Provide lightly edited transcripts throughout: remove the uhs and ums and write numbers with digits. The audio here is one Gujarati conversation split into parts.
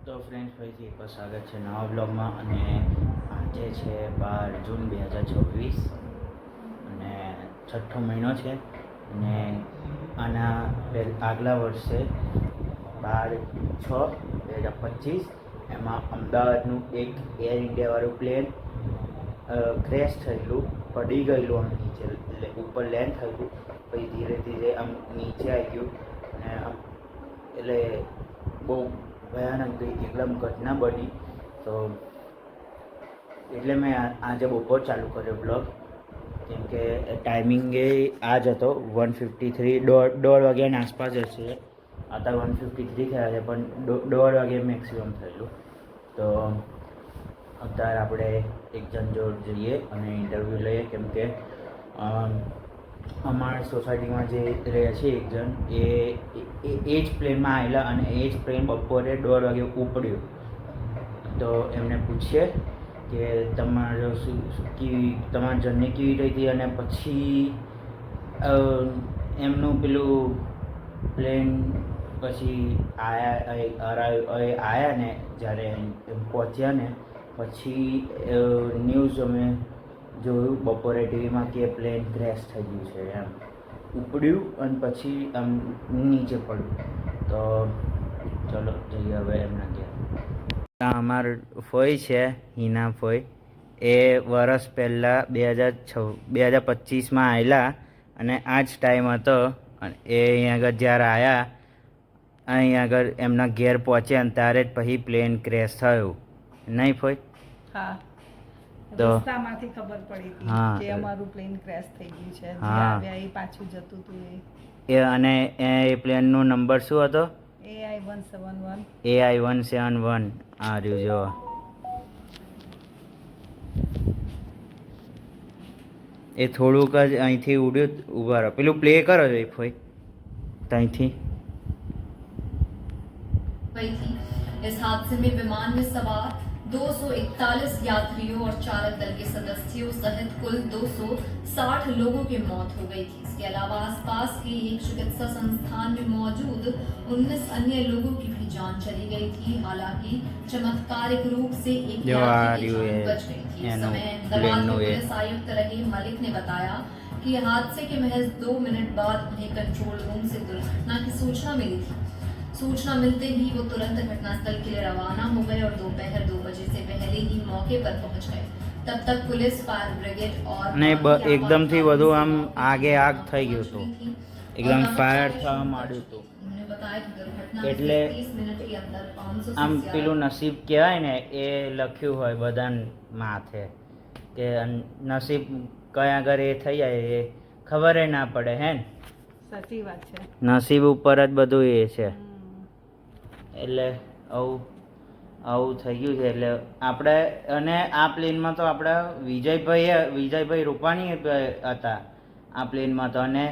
તો ફ્રેન્ડ્સ ફરીથી એકવાર સ્વાગત છે નવા બ્લોગમાં. અને આજે છે 12 જૂન 2026 અને છઠ્ઠો મહિનો છે. અને આના આગલા વર્ષે 12/6/2025 એમાં અમદાવાદનું એક એર ઇન્ડિયાવાળું પ્લેન ક્રેશ થયેલું, પડી ગયેલું આમ નીચે, એટલે ઉપર લેન્ડ થયેલું, પછી ધીરે ધીરે આમ નીચે આવી ગયું. અને આમ એટલે બહુ ભયાનક એકદમ ઘટના બની. તો એટલે મેં આજે બપોર ચાલુ કર્યો બ્લોગ, કેમ કે ટાઈમિંગ એ આ જ હતો 1:53, દોઢ વાગ્યાની આસપાસ હશે. અત્યારે 1:53 થયા છે, પણ દોઢ વાગે મેક્સિમમ થયેલું. તો અત્યારે આપણે એક જણ જોડે જઈએ અને ઇન્ટરવ્યૂ લઈએ, કેમ કે અમારા સોસાયટીમાં જે રહે છે એક જણ, એ જ પ્લેનમાં આવેલા અને એ જ પ્લેન બપોરે 1:30 વાગે ઉપડ્યું. તો એમને પૂછીએ કે તમારો તમારી જર્ની કેવી રહી હતી, અને પછી એમનું પેલું પ્લેન પછી આવ્યા ને, જ્યારે પહોંચ્યા ને પછી ન્યૂઝ અમે જોયું બપોરે ટીવીમાં કે પ્લેન ક્રેશ થઈ ગયું છે, એમ ઉપડ્યું અને પછી આમ નીચે પડ્યું. તો ચલો જઈએ હવે એમના ઘેર. અમારું ફોઈ છે હિના ફોઈ, એ વર્ષ પહેલાં 2025માં આવેલા અને આ જ ટાઈમ હતો. એ અહીંયા આગળ જ્યારે આવ્યા, અહીંયા આગળ એમના ઘેર પહોંચ્યા અને ત્યારે જ પછી પ્લેન ક્રેશ થયું, નહીં ફોઈ? હા, તો રસ્તામાંથી ખબર પડી હતી કે અમારું પ્લેન ક્રેશ થઈ ગયું છે. આવ્યા એ પાછું જતું હતું એ. અને એ પ્લેનનો નંબર શું હતો? AI-171. AI-171. આ રહ્યું જો. એ થોડુંક જ અહીંથી ઉડ્યું. ઊભા રહો, પેલું પ્લે કરો છો એ ફોઈ ત્યાંથી. इस हादसे में विमान में सवार 241 यात्रियों और चालक दल के सदस्यों सहित कुल 260 लोगों की मौत हो गई थी। इसके अलावा आसपास के एक चिकित्सा संस्थान में मौजूद 19 अन्य लोगों की भी जान चली गई थी। हालांकि चमत्कारिक रूप से एक यात्री की जान बच गई थी। इस समय अहमदाबाद के पुलिस आयुक्त रहे मलिक ने बताया कि हादसे के महज 2 मिनट बाद उन्हें कंट्रोल रूम से दुर्घटना की सूचना मिली थी। सूचना मिलते ही वो तुरंत घटनास्थल के लिए रवाना हो गए और दोपहर 2 बजे से पहले ही मौके पर पहुंच गए। तब तक पुलिस, फायर ब्रिगेड और एकदमથી વધુ આમ આગે આગ થઈ ગયું હતું, એકદમ ફાયર થવા માંડ્યું હતું. એટલે આમ પેલું નસીબ કહેવાય ને, એ લખ્યું હોય બધાને માથે, કે નસીબ કયા આગળ એ થઈ જાય એ ખબર ના પડે. હે ને? સાચી વાત છે. નસીબ ઉપર જ બધું એ છે. એટલે આવું થઈ ગયું છે. એટલે આપણે, અને આ પ્લેનમાં તો આપણા વિજયભાઈ રૂપાણી હતા આ પ્લેનમાં તો, અને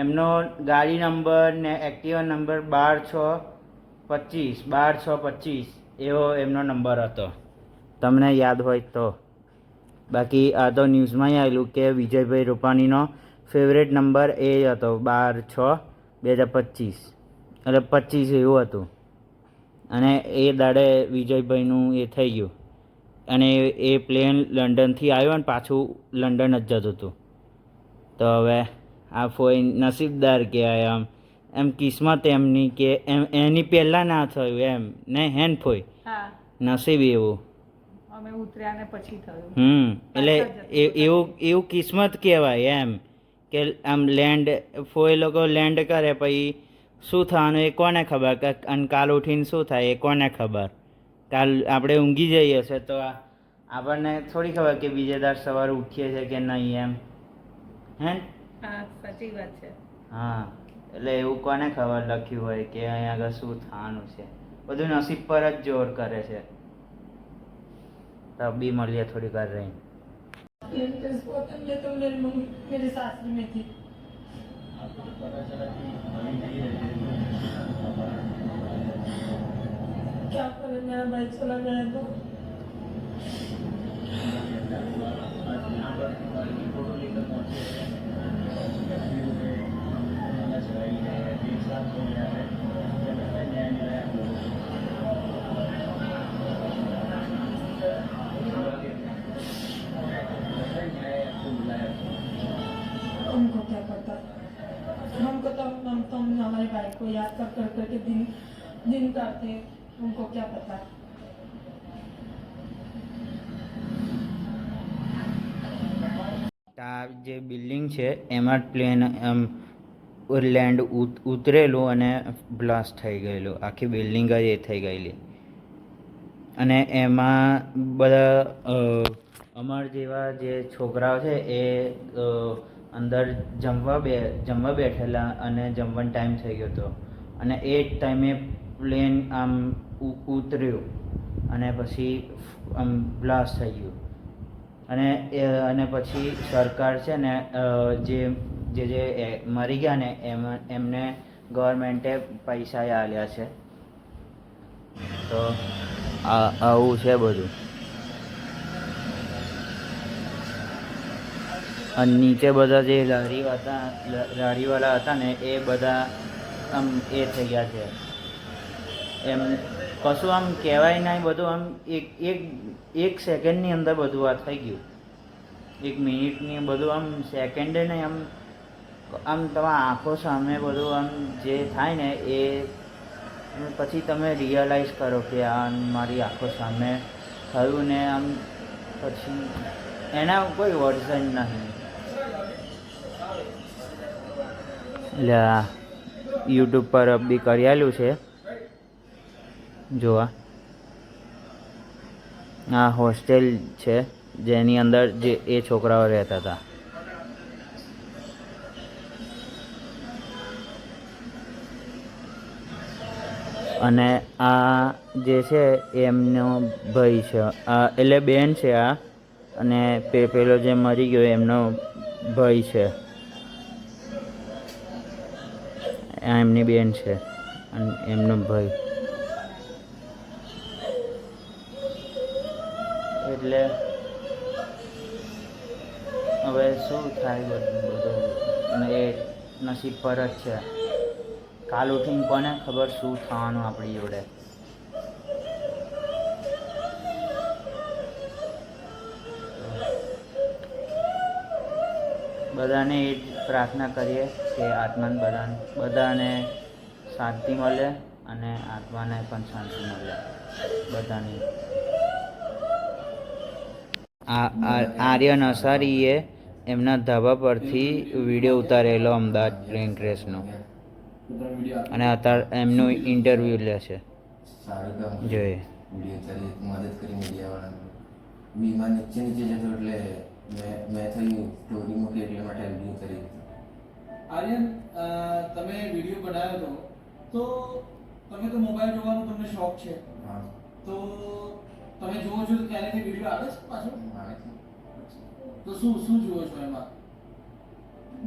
એમનો ગાડી નંબર ને એક્ટિવા નંબર 12/6/25 એવો એમનો નંબર હતો, તમને યાદ હોય તો. બાકી આ તો ન્યૂઝમાં આવેલું કે વિજયભાઈ રૂપાણીનો ફેવરેટ નંબર એ હતો 12/6/2025, એટલે 25 એવું હતું. અને એ દાડે વિજયભાઈનું એ થઈ ગયું, અને એ પ્લેન લંડનથી આવ્યો ને પાછું લંડન જ જતું હતું. તો હવે આ ફોઈ નસીબદાર કહેવાય. એમ કિસ્મત એમની કે એની પહેલાં ના થયું એમ ને. હેન ફોઈ? નસીબ એવું અમે ઉતર્યા ને પછી થયું. એટલે એવું કિસ્મત કહેવાય એમ, કે આમ ફોઈ લોકો લેન્ડ કરે પછી શું થવાનું એ કોને ખબર, કે અને કાલ ઉઠીને શું થાય એ કોને ખબર. કાલ આપણે ઊંઘી જઈએ છે તો આપણને થોડી ખબર કે બીજે દાડ સવારે ઉઠીએ છે કે નહીં એમ. હે? સાચી વાત છે. હા, એટલે એવું કોને ખબર લખ્યું હોય કે અહીંયા આગળ શું થવાનું છે. બધું નસીબ પર જ જોર કરે છે. તબ બી મળીએ થોડી વાર રહીને. क्या करें, मेरा भाई चला गया तो। पता। हमको तो हम हमारे भाई को याद कर करके दिन काटते, हमको क्या पता। આ જે બિલ્ડિંગ છે એમાં જ પ્લેન લેન્ડ ઉતરેલું અને બ્લાસ્ટ થઈ ગયેલું, આખી બિલ્ડિંગ જ એ થઈ ગયેલી. અને એમાં બધા અમાર જેવા જે છોકરાઓ છે એ અંદર જમવા બેઠેલા અને જમવાનો ટાઈમ થઈ ગયો હતો અને એ જ ટાઈમે પ્લેન આમ ઉતર્યું અને પછી આમ બ્લાસ્ટ થઈ ગયું. અને પછી સરકાર છે ને જે મરી ગયા ને એમને ગવર્મેન્ટે પૈસા આપ્યા છે. તો આવું છે બધું. અને નીચે બધા જે લારીવાળા હતા ને એ બધા આમ એ થઈ ગયા છે. એમ કશું આમ કહેવાય નહીં, બધું આમ એક સેકન્ડની અંદર બધું આ થઈ ગયું. 1 મિનિટની બધું આમ સેકન્ડે નહીં, આમ તમારા આંખો સામે બધું આમ જે થાય ને એ પછી તમે રિયલાઇઝ કરો કે આ મારી આંખો સામે થયું ને આમ પછી એના કોઈ વર્ઝન નહીં. એટલે આ યુટ્યુબ પર બી કરેલું છે જોવા. આ હોસ્ટેલ છે જેની અંદર જે એ છોકરાઓ રહેતા હતા. અને આ જે છે એમનો ભાઈ છે, એટલે બેન છે આ, અને પેલો જે મરી ગયો એમનો ભાઈ છે. આ એમની બેન છે અને એમનો ભાઈ. એટલે હવે શું થાય બધું અને એ નસીબ પર જ છે. કાલ ઉઠીને કોને ખબર શું થવાનું આપણી જોડે. બધાને એ જ પ્રાર્થના કરીએ કે આત્માને બધાને શાંતિ મળે અને આત્માને પણ શાંતિ મળે બધાની. આર્યન અસારીએ એમના ધાબા પરથી વિડીયો ઉતારેલો અમદાવાદ પ્લેન ક્રેશનો, અને અત્યારે એમનું ઇન્ટરવ્યૂ લે છે. જોઈએ મદદ કરી મીડિયાવાળાને. વિમાન નીચે જતો એટલે મેં થયું સ્ટોરી મૂકી એટલે માટે વિડીયો કરી. આર્યન, તમે વિડીયો બનાવ્યો તો તમે તો મોબાઈલ જોવાનો તમને શોખ છે. હા. તો તમે જોવો છો તો ક્યારેક વિડીયો આવે છે પાછો? આવે છે. તો શું જુઓ છો એમાં?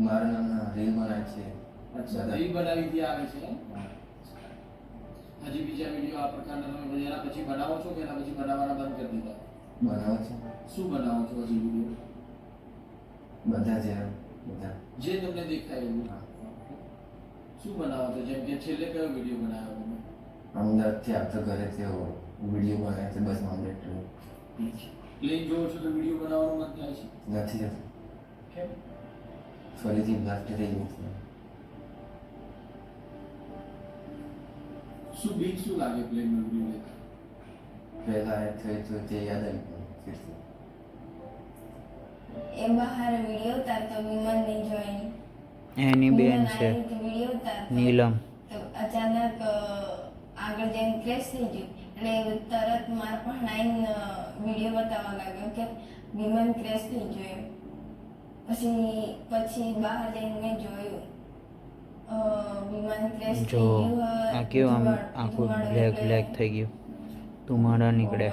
મારા નામના રીલ બનાવે છે. અચ્છા, રીલ બનાવી દી આવે છે. હજી બીજા વિડીયો આ પ્રકારના તમે એના પછી બનાવો છો કે એના પછી બનાવવાના બંધ કરી દીધા? બનાવો છે. શું બનાવો છો હજી વિડીયો? બધા જે તમને દેખાય એવું. શું બનાવો છો? જેમ કે છેલ્લે કયો વિડીયો બનાવ્યો તમે? અમદાવાદથી આવતો ઘરે તેઓ વિડીયો બનાવે છે બસ માં બેઠો. પ્લેન જોવો છો તો વિડીયો બનાવવાનું મન થાય છે? નથી થતું. કેમ? ફરીથી બ્લાસ્ટ થઈ ગયું છે. શું બીક શું લાગે પ્લેનનો વિડીયો લેતા? પહેલા એ થયું તો તે યાદ આવી ગયું. એ બહાર વિડીયો ઉતારતો વિમાન નહીં જોઈ. એની બેન છે વિડીયો ઉતારતો નીલમ. તો અચાનક આગળ જઈને ક્રેશ થઈ ગયું એટલે તરત મારા પણ આવીને વિડીયો બતાવવા લાગ્યો કે વિમાન ક્રેશ થઈ ગયું. પછી બહાર જઈને મેં જોયું વિમાન ક્રેશ જો થઈ ગયું. આ કેવું આમ આખું બ્લેક થઈ ગયું, ધુમાડા નીકળે.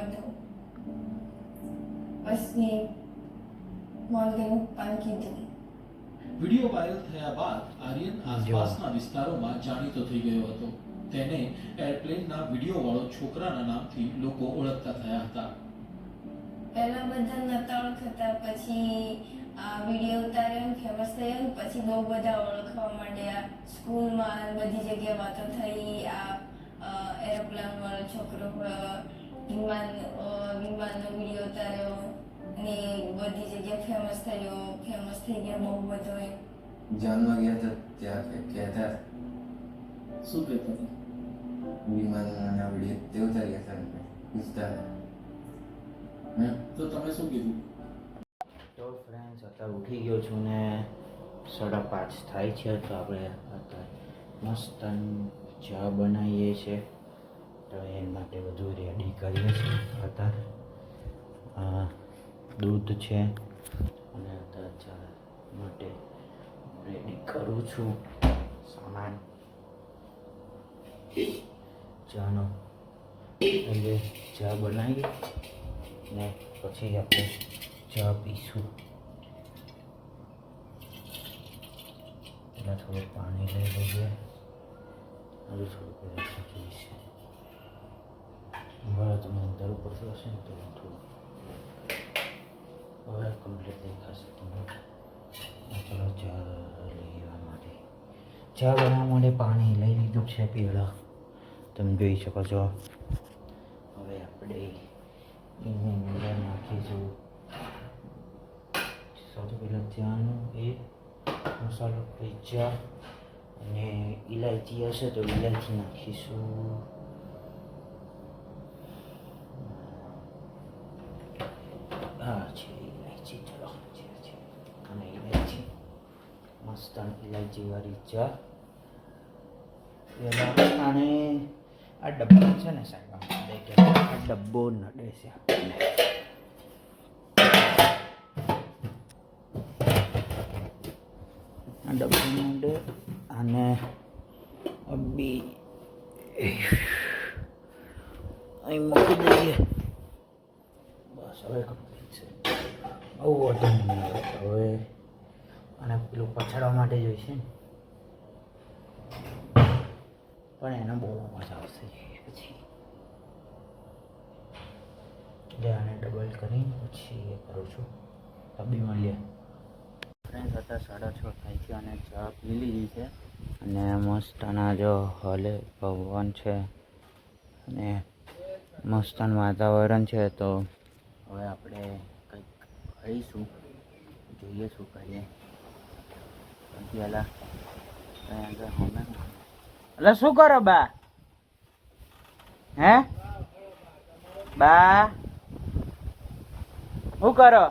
પછી મોર્ગન પણ કીધું. વિડીયો વાયરલ થયા બાદ આર્યન આસપાસના વિસ્તારોમાં જાણીતો થઈ ગયો હતો. તેને એરપ્લેનના વિડીયો વાળો છોકરાના નામથી લોકો ઓળખતા થયા હતા. પહેલા બધા નતા ઓળખતા, પછી આ વિડીયો ઉતાર્યો ફેમસ થયો, પછી બહુ બધા ઓળખવા માંડ્યા. સ્કૂલમાં બધી જગ્યાએ વાતો થઈ. આ એરોપ્લેન વાળો છોકરો વિમાનનો વિડીયો ઉતાર્યો ને બધી જગ્યાએ ફેમસ થઈ ગયા બહુ બધો. જાનમાં ગયા તો ત્યાં કહેતા શું કહેતા હતા? વિમાનના વિડીયો તે ઉતાર્યા હતા પૂછતા તો તમે શું કીધું? તો ફ્રેન્ડ્સ અત્યારે ઉઠી ગયો છું ને 5:30 થાય છે. તો આપણે અત્યારે મસ્ત ચા બનાવીએ છીએ. તો એ માટે બધું રેડી કરીએ છીએ. અત્યારે દૂધ છે અને અત્યારે ચા માટે રેડી કરું છું સામાન ચાનો. એટલે ચા બનાવીએ ને પછી આપણે ચા પીશું. પહેલાં થોડું પાણી લઈ લઈએ. હજુ થોડુંક જોઈશે. તમે અંદર ઉપર હશે ને તો થોડું હવે કમ્પ્લીટ દેખાશે તમને. ચલો ચા લેવા માટે ચા બનાવવા માટે પાણી લઈ લીધું છે પીળા. તમે જોઈ શકો છો. હવે આપણે એની અંદર નાખીશું સૌથી પહેલાં ચાનો એ મસાલો ચા અને ઇલાયચી હશે તો ઇલાયચી નાખીશું. હા છે ઇલાયચી. ચલો છે અને ઇલાયચી મસ્ત ઇલાયચી વાળી ચા. પહેલાં અને આ ડબ્બો છે ને સાહેબ આ ડબ્બો નડે છે આપણને. આ ડબ્બો નડે અને બી અહીં મૂકી દઈએ. બસ હવે કમ્પ્લીટ છે. બહુ વધુ નહીં આવે હવે. અને પેલું પછાડવા માટે જોઈશે ને પણ એનો બહુ મજા આવશે પછી. એટલે આને ડબલ કરી પછી એ કરું છું. તબી મળીએ ફ્રેન્ડ્સ. અત્યારે 6:30 થાય છે અને ચા પી લીધી છે અને મસ્તના જો હલે ભગવાન છે અને મસ્તન વાતાવરણ છે. તો હવે આપણે કંઈક ખાઈશું. જોઈએ શું કરીએ. પહેલાં અમે એટલે શું કરો બા? હે બા શું કરો?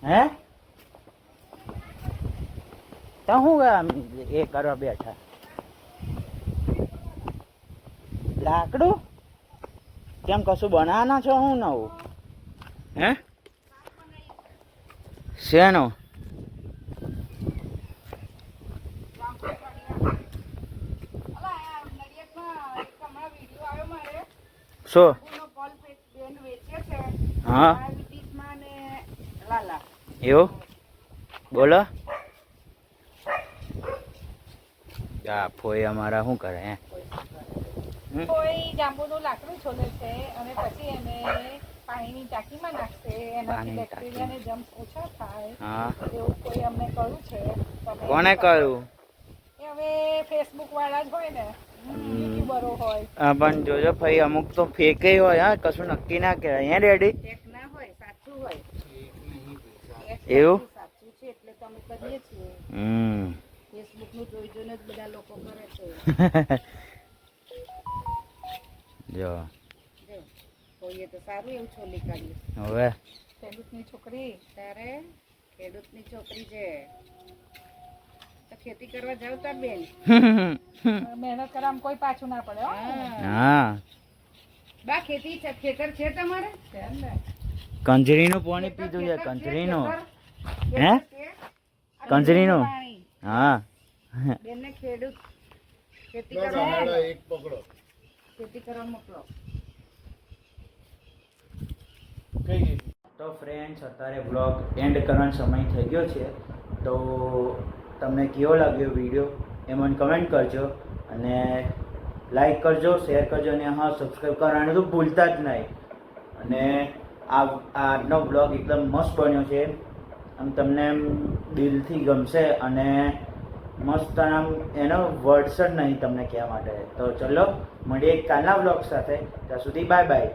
હે તો શું એ કરવા બેઠા? લાકડું કેમ કશું બનાવવાના છો? શું નવું? હે શેનું? શું? હા એવું બોલો. ફોઈ અમારા શું કરે? હે કોઈ જાંબુનું લાકડું છોલે છે અને પછી એને પાણીની ટાંકીમાં નાખશે. એનાથી બેક્ટેરિયાને જમ્સ ઓછા થાય. હા એવું કોઈ અમને કહ્યું છે. કોને કહ્યું? એ હવે ફેસબુક વાળા જ હોય ને, યુટ્યુબરો હોય. પણ જોજો ભાઈ અમુક તો ફેકે હોય. હા કશું નક્કી ના કહેવાય. અહીંયા રેડી ફેક ના હોય, સાચું હોય. એવું સાચું છે એટલે તો અમે કરીએ છીએ. ફેસબુક નું જોઈ જોઈને જ બધા લોકો કરે છે. જો કોઈએ તો સારું એવું છોલી કાઢ્યું. હવે ખેડૂતની છોકરી તારે ખેડૂતની છોકરી છે તો ખેતી કરવા જાવ તાર બેન. મહેનત કરવામાં કોઈ પાછું ના પડે. હા બા ખેતી છે, ખેતર છે તમારે? કંજરીનું પાણી પીધું છે. કંજરીનું હે કંજરીનું હા. બેનને ખેડૂત ખેતી કરવા ખેતી કરવા મોકલો. તો ફ્રેન્ડ્સ અત્યારે બ્લોગ એન્ડ કરવાનો સમય થઈ ગયો છે. તો તમને કેવો લાગ્યો વિડીયો એ મને કમેન્ટ કરજો અને લાઈક કરજો, શેર કરજો અને હા સબસ્ક્રાઈબ કરવાનું તો ભૂલતા જ નહીં. અને આજનો બ્લોગ એકદમ મસ્ત બન્યો છે. આમ તમને એમ દિલથી ગમશે અને મસ્ત આમ એનો વર્ડ્સ જ નહીં તમને કહેવા માટે. તો ચલો મળીએ કાલના બ્લોગ સાથે. ત્યાં સુધી બાય બાય.